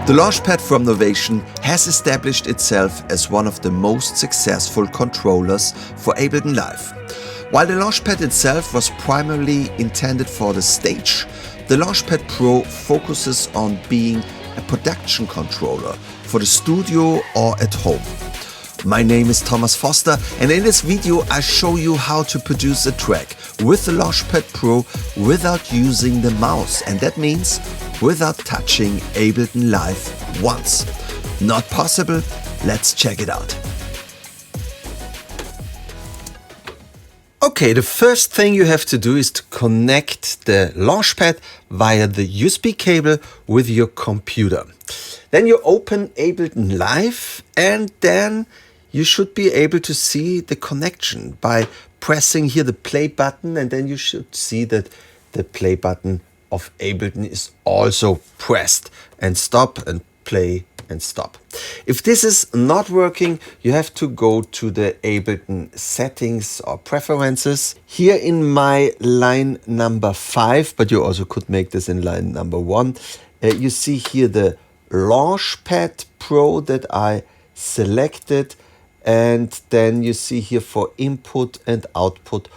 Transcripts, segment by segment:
The Launchpad from Novation has established itself as one of the most successful controllers for Ableton Live. While the Launchpad itself was primarily intended for the stage, the Launchpad Pro focuses on being a production controller for the studio or at home. My name is Thomas Foster, and in this video I show you how to produce a track with the Launchpad Pro without using the mouse, and that means without touching Ableton Live once. Not possible? Let's check it out. Okay, the first thing you have to do is to connect the Launchpad via the USB cable with your computer. Then you open Ableton Live, and then you should be able to see the connection by pressing here the play button, and then you should see that the play button of Ableton is also pressed, and stop and play and stop. If this is not working, you have to go to the Ableton settings or preferences. Here in my line number 5, but you also could make this in line number 1, you see here the Launchpad Pro that I selected, and then you see here for input and output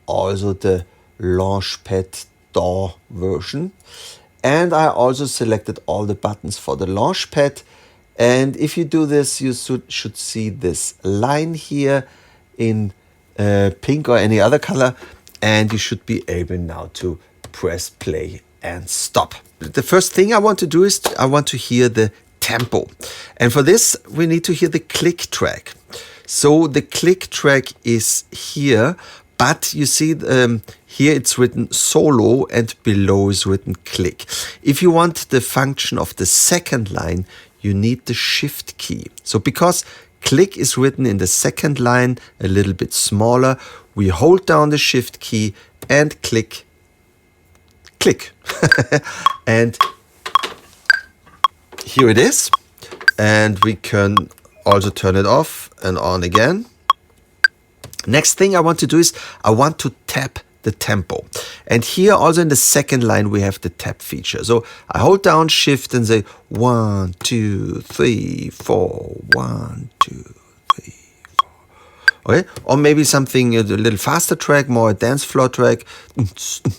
also the Launchpad DAW version. And I also selected all the buttons for the Launchpad. And if you do this, you should see this line here in pink or any other color, and you should be able now to press play and stop. The first thing I want to do is I want to hear the tempo, and for this we need to hear the click track. So the click track is here, but you see here it's written solo and below is written click. If you want the function of the second line, you need the shift key. So because click is written in the second line a little bit smaller, we hold down the shift key and click, click. And here it is. And we can also turn it off and on again. Next thing I want to do is I want to tap the tempo. And here also in the second line we have the tap feature. So I hold down shift and say 1, 2, 3, 4, 1, 2, 3, 4. Okay, or maybe something a little faster track, more a dance floor track,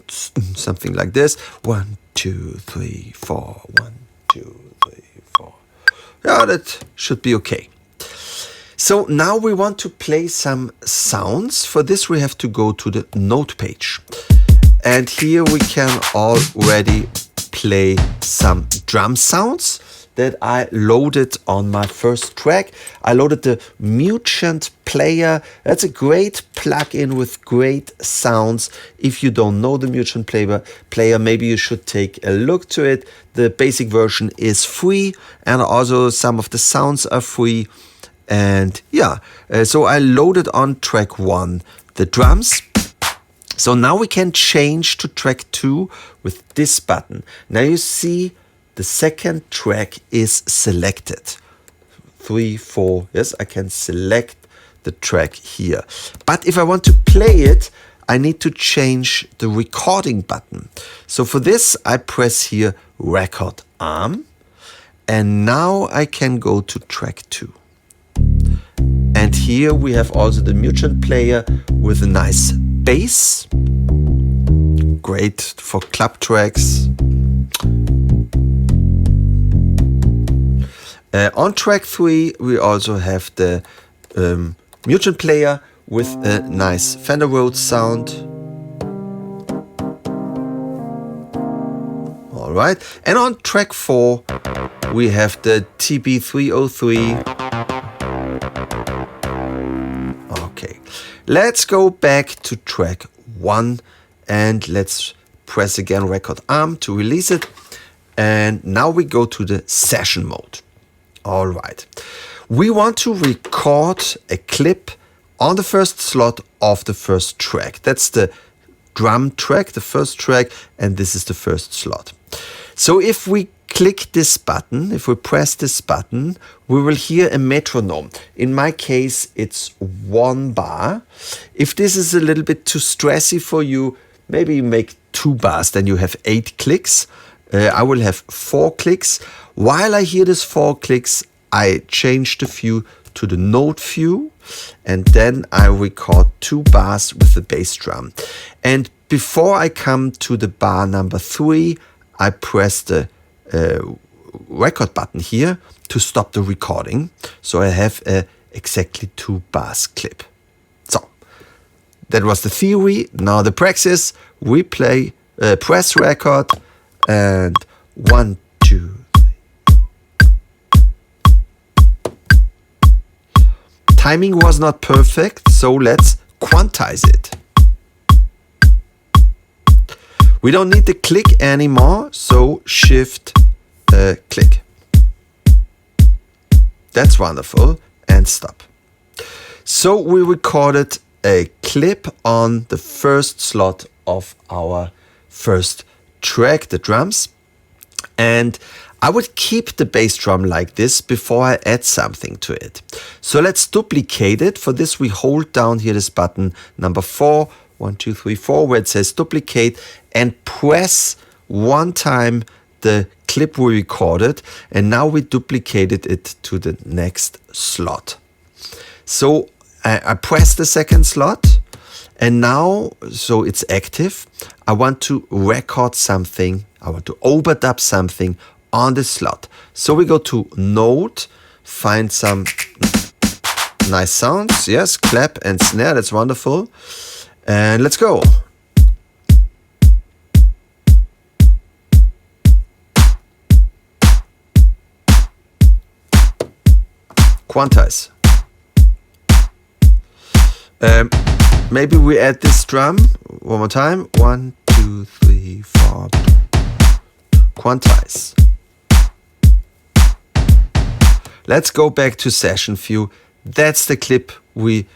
something like this. 1, 2, 3, 4, 1, 2, 3, 4. Yeah, that should be okay. So now we want to play some sounds. For this we have to go to the note page. And here we can already play some drum sounds that I loaded on my first track. I loaded the Mugent player. That's a great plugin with great sounds. If you don't know the Mugent player, maybe you should take a look to it. The basic version is free, and also some of the sounds are free. And yeah, so I loaded on track 1 the drums. So now we can change to track 2 with this button. Now you see the second track is selected. 3, 4, yes, I can select the track here. But if I want to play it, I need to change the recording button. So for this, I press here record arm. And now I can go to track 2. And here we have also the Mugent player with a nice bass. Great for club tracks. On track 3 we also have the Mugent player with a nice Fender Rhodes sound. Alright, and on track 4 we have the TB303. Okay, let's go back to track 1 and let's press again record arm to release it. And now we go to the session mode. All right, we want to record a clip on the first slot of the first track. That's the drum track, the first track, and this is the first slot. So if we click this button, if we press this button, we will hear a metronome. In my case, it's 1 bar. If this is a little bit too stressy for you, maybe you make 2 bars, then you have 8 clicks. I will have 4 clicks. While I hear this 4 clicks, I change the view to the note view, and then I record 2 bars with the bass drum. And before I come to the bar number 3, I press the record button here to stop the recording. So I have a exactly 2 bars clip. So that was the theory. Now the praxis. We play press record, and 1, 2, 3. Timing was not perfect, so let's quantize it. We don't need the click anymore, so shift click. That's wonderful, and stop. So we recorded a clip on the first slot of our first track, the drums, and I would keep the bass drum like this before I add something to it. So let's duplicate it. For this we hold down here this button number 4, 1, 2, 3, 4, where it says duplicate, and press 1 time the clip we recorded, and now we duplicated it to the next slot. So I press the second slot, and now, so it's active, I want to record something, I want to overdub something on the slot. So we go to Note, find some nice sounds, yes, clap and snare, that's wonderful, and let's go. Quantize. Maybe we add this drum one more time. 1, 2, 3, 4. Quantize. Let's go back to session view. That's the clip we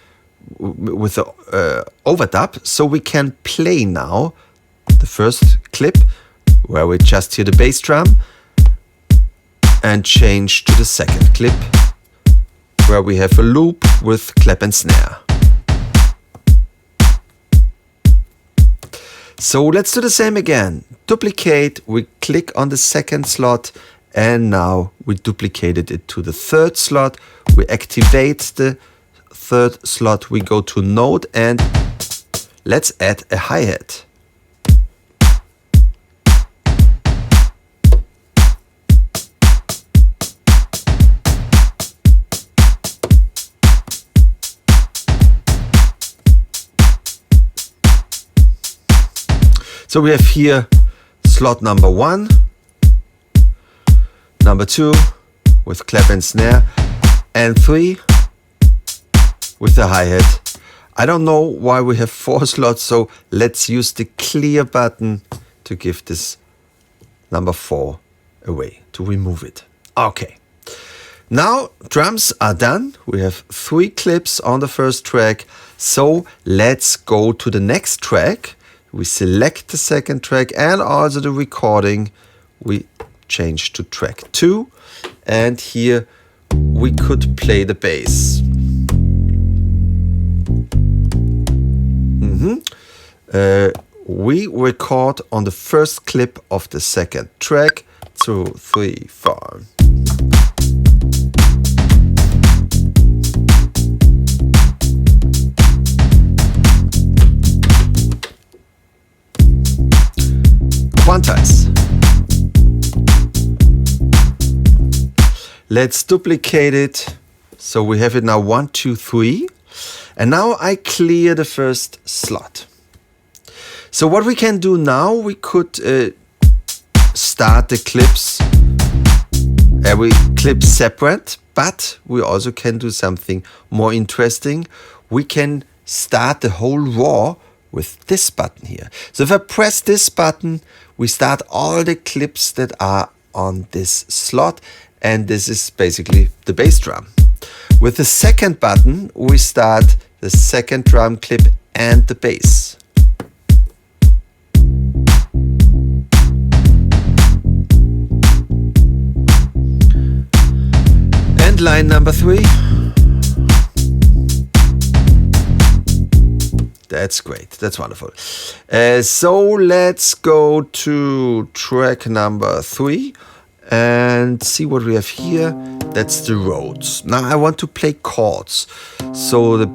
with the overdub. So we can play now the first clip where we just hear the bass drum and change to the second clip where we have a loop with clap and snare. So let's do the same again. Duplicate, we click on the second slot, and now we duplicated it to the third slot. We activate the third slot, we go to Note, and let's add a hi-hat. So we have here slot number 1, number 2 with clap and snare, and 3 with the hi-hat. I don't know why we have 4 slots, so let's use the clear button to give this number 4 away, to remove it. Okay. Now drums are done. We have 3 clips on the first track. So let's go to the next track. We select the second track and also the recording. We change to track 2, and here we could play the bass. We record on the first clip of the second track. 2, 3, 4. Quantize. Let's duplicate it. So we have it now 1, 2, 3. And now I clear the first slot. So what we can do now, we could start the clips, every clip separate, but we also can do something more interesting. We can start the whole raw with this button here. So if I press this button, we start all the clips that are on this slot, and this is basically the bass drum. With the second button, we start the second drum clip and the bass. And line number 3. That's great. That's wonderful. So let's go to track number 3 and see what we have here. That's the Rhodes. Now I want to play chords. So the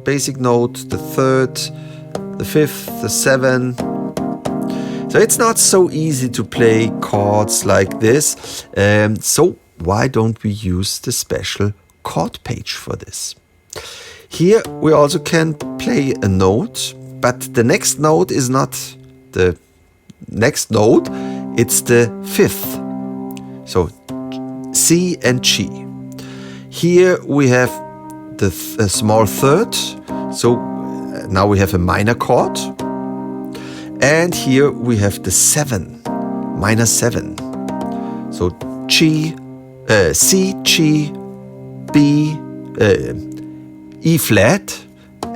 basic note, the 3rd, the 5th, the 7th. So it's not so easy to play chords like this. So why don't we use the special chord page for this? Here we also can play a note, but the next note is not the next note, it's the 5th. So C and G. Here we have the small 3rd, so now we have a minor chord. And here we have the 7, minor 7. So G, C, G, B, E flat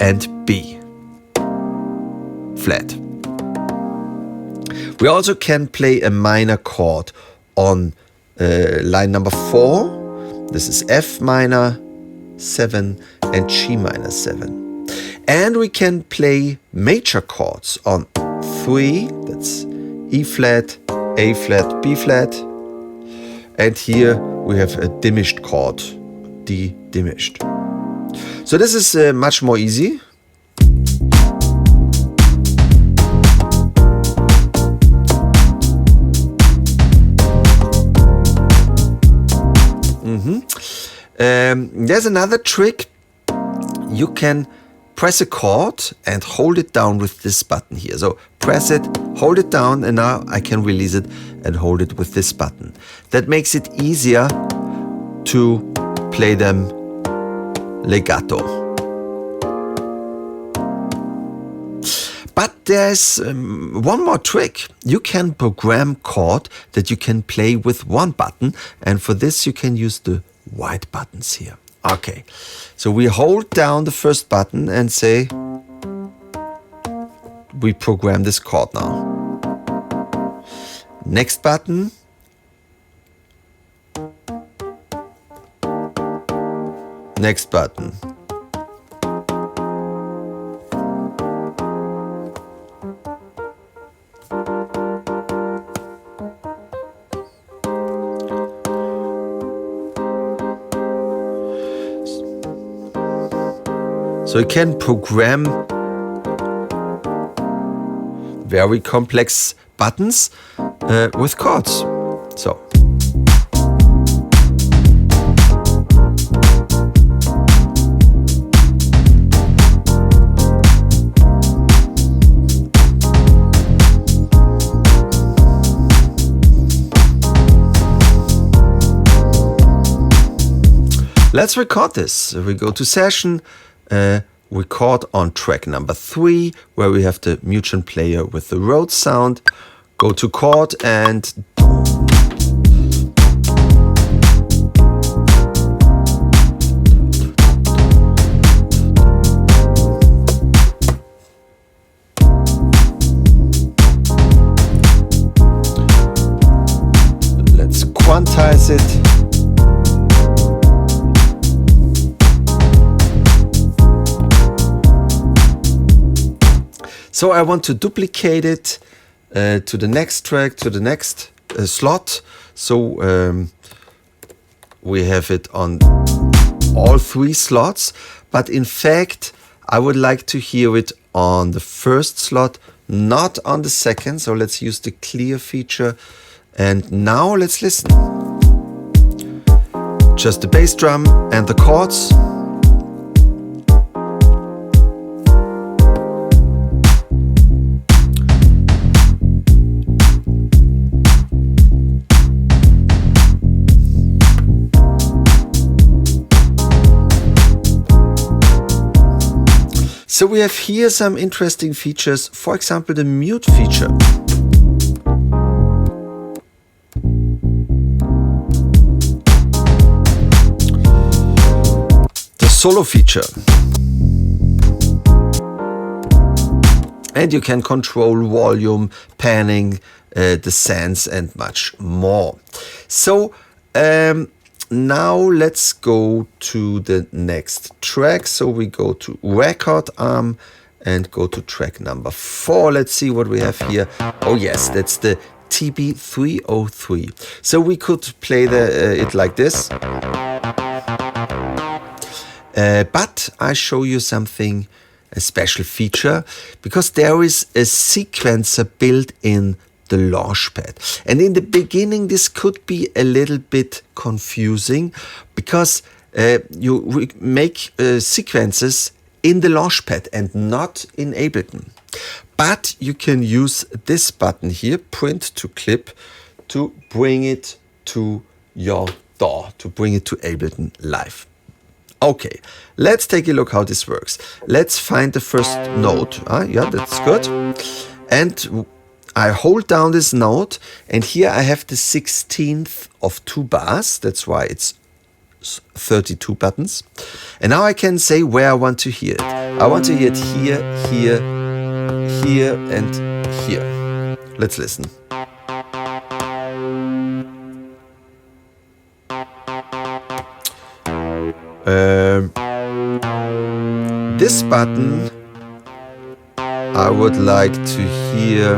and B flat. We also can play a minor chord on line number 4. This is F minor 7 and G minor 7. And we can play major chords on 3, that's E flat, A flat, B flat. And here we have a diminished chord, D diminished. So this is much more easy. There's another trick. You can press a chord and hold it down with this button here. So press it, hold it down, and now I can release it and hold it with this button. That makes it easier to play them legato. But there's one more trick. You can program chord that you can play with one button, and for this you can use the white buttons here. Okay, so we hold down the first button and say we program this chord now. Next button. Next button. So you can program very complex buttons with chords. So. Let's record this. We go to session, record on track number 3, where we have the Mugent player with the Rhodes sound. Go to chord and let's quantize it. So I want to duplicate it to the next track, to the next slot. So we have it on all 3 slots. But in fact, I would like to hear it on the first slot, not on the second. So let's use the clear feature. And now let's listen. Just the bass drum and the chords. So we have here some interesting features, for example, the mute feature. The solo feature. And you can control volume, panning, the sense and much more. So Now let's go to the next track. So we go to record arm and go to track number 4. Let's see what we have here. Oh yes, that's the TB303. So we could play it like this. But I show you something, a special feature, because there is a sequencer built in the Launchpad. And in the beginning, this could be a little bit confusing because you make sequences in the Launchpad and not in Ableton. But you can use this button here, print to clip, to bring it to your DAW, to bring it to Ableton Live. Okay, let's take a look how this works. Let's find the first note. Yeah, that's good. And I hold down this note, and here I have the 16th of 2 bars. That's why it's 32 buttons. And now I can say where I want to hear it. I want to hear it here, here, here, and here. Let's listen. This button I would like to hear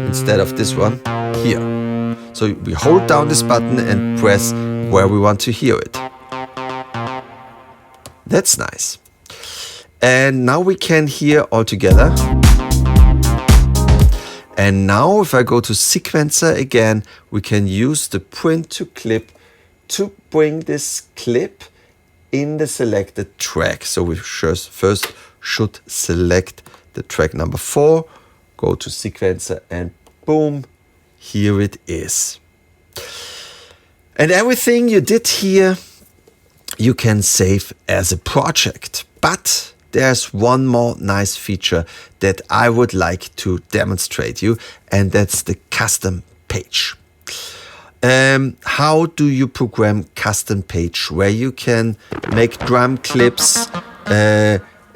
instead of this one here. So we hold down this button and press where we want to hear it. That's nice. And now we can hear all together. And now if I go to sequencer again, we can use the print to clip to bring this clip in the selected track. So we first should select the track number 4, go to sequencer, and boom, here it is. And everything you did here, you can save as a project. But there's one more nice feature that I would like to demonstrate you, and that's the custom page. How do you program custom page where you can make drum clips,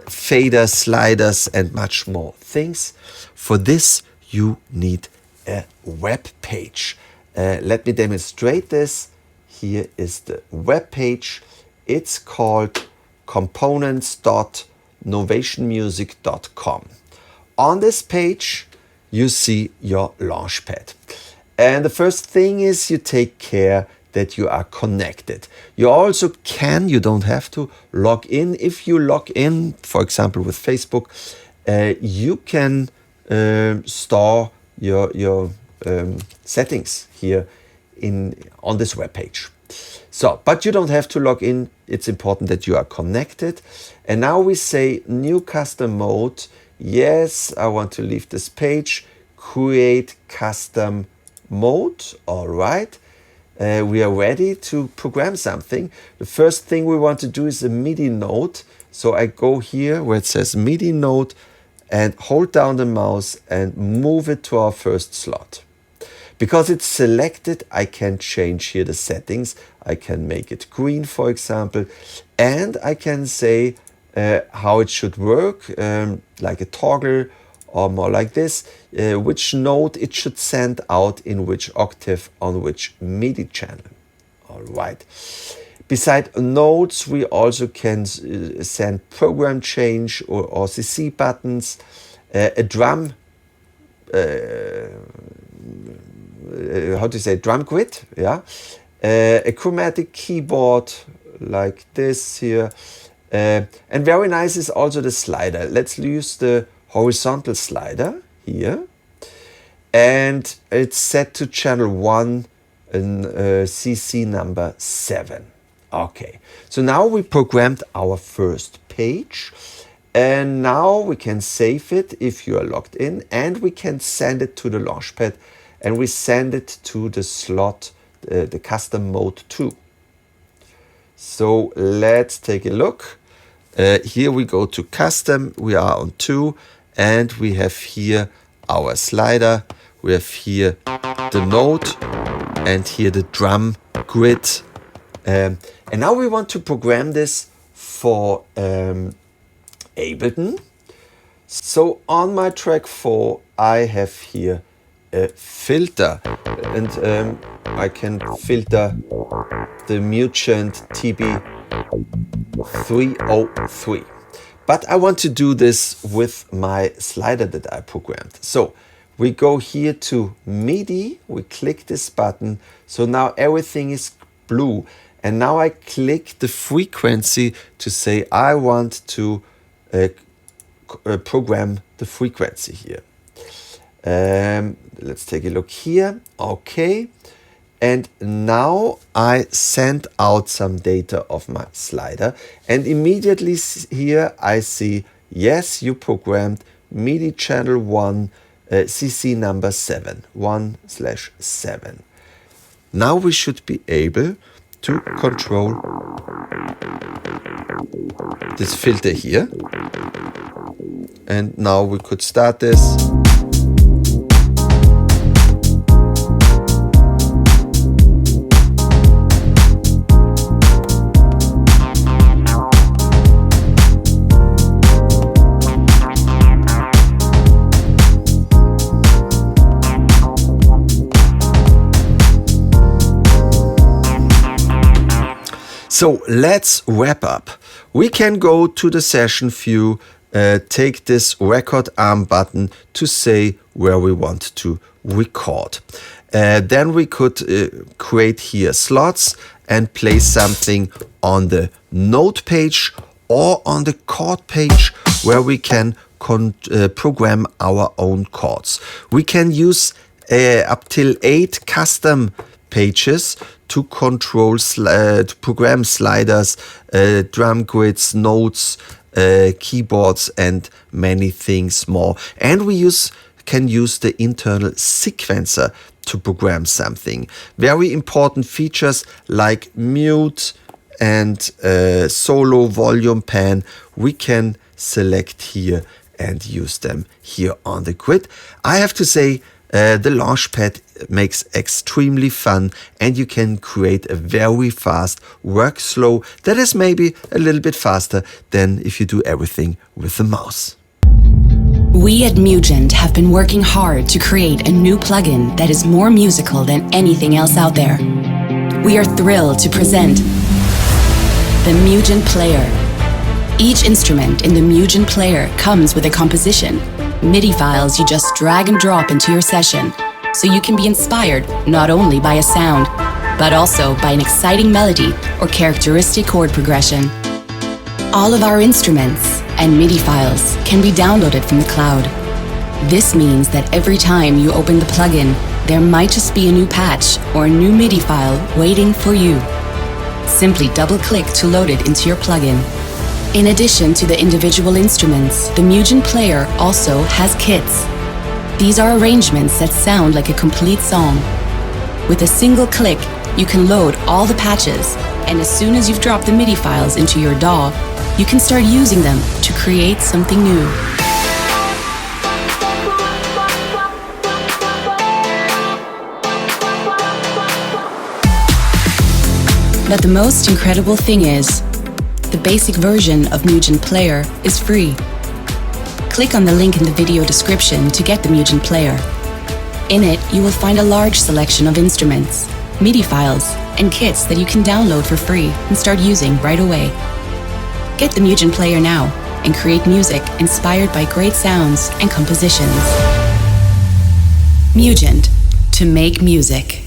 faders, sliders, and much more things? For this, you need a web page. Let me demonstrate this. Here is the web page. It's called components.novationmusic.com. On this page, you see your Launchpad. And the first thing is you take care that you are connected. You also can, you don't have to, log in. If you log in, for example, with Facebook, you can store your settings here on this web page. So, but you don't have to log in. It's important that you are connected. And now we say new custom mode. Yes, I want to leave this page. Create custom mode. All right. We are ready to program something. The first thing we want to do is a MIDI note. So I go here where it says MIDI note and hold down the mouse and move it to our first slot. Because it's selected, I can change here the settings. I can make it green, for example, and I can say how it should work, like a toggle or more like this, which note it should send out in which octave on which MIDI channel. All right. Beside notes, we also can send program change or CC buttons, a drum, how to say, drum grid, yeah, a chromatic keyboard like this here, and very nice is also the slider. Let's use the horizontal slider here, and it's set to channel 1 and CC number 7. Okay, so now we programmed our first page, and now we can save it if you are logged in, and we can send it to the Launchpad, and we send it to the slot, the custom mode 2. So let's take a look. Here we go to custom, we are on 2, and we have here our slider, we have here the note, and here the drum grid. And now we want to program this for Ableton. So on my track 4, I have here a filter, and I can filter the Mugent TB303. But I want to do this with my slider that I programmed. So we go here to MIDI, we click this button, so now everything is blue. And now I click the frequency to say I want to program the frequency here. Let's take a look here. Okay. And now I send out some data of my slider, and immediately here I see, yes, you programmed MIDI channel 1, CC number 7, 1/7. Now we should be able to control this filter here. And now we could start this. So let's wrap up. We can go to the session view, take this record arm button to say where we want to record. Then we could create here slots and place something on the note page or on the chord page where we can program our own chords. We can use up till 8 custom pages to control, to program sliders, drum grids, notes, keyboards, and many things more. And we can use the internal sequencer to program something. Very important features like mute and solo volume pan, we can select here and use them here on the grid. I have to say, the Launchpad makes extremely fun, and you can create a very fast workflow that is maybe a little bit faster than if you do everything with the mouse. We at Mugent have been working hard to create a new plugin that is more musical than anything else out there. We are thrilled to present the Mugent Player. Each instrument in the Mugent Player comes with a composition, MIDI files you just drag and drop into your session, so you can be inspired not only by a sound, but also by an exciting melody or characteristic chord progression. All of our instruments and MIDI files can be downloaded from the cloud. This means that every time you open the plugin, there might just be a new patch or a new MIDI file waiting for you. Simply double-click to load it into your plugin. In addition to the individual instruments, the Mugent Player also has kits. These are arrangements that sound like a complete song. With a single click, you can load all the patches, and as soon as you've dropped the MIDI files into your DAW, you can start using them to create something new. But the most incredible thing is, the basic version of Mugent Player is free. Click on the link in the video description to get the Mugent Player. In it, you will find a large selection of instruments, MIDI files, and kits that you can download for free and start using right away. Get the Mugent Player now and create music inspired by great sounds and compositions. Mugent, to make music.